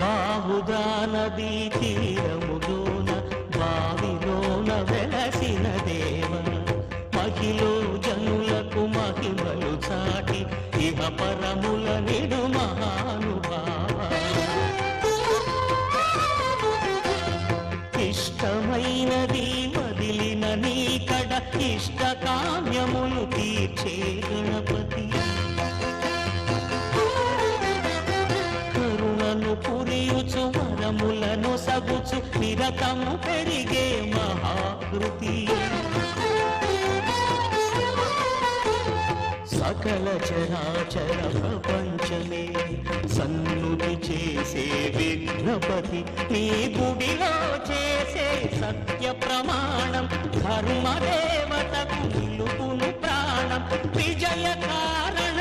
బాహుదా నదీ తీరములోన బావిలోన వెలసిన దేవ మహిలో జనులకు మహిమలు చాటి ఇహ పరముల నిడు మహానుభావ ఇష్టమైనది వదిలిన నీకడ ఇష్ట కామ్యములు తీర్చే గణపతి కరుణను పురియుచు వరములను సగుచు నిరతము పెరిగే మహాకృతి సకల చరాచర ప్రపంచమే సన్నుతి చేసే విఘ్నపతి నీ గుడిలో చేసే సత్య ప్రమాణం ధర్మదేవతకు నిలుపును ప్రాణం విజయ కారణం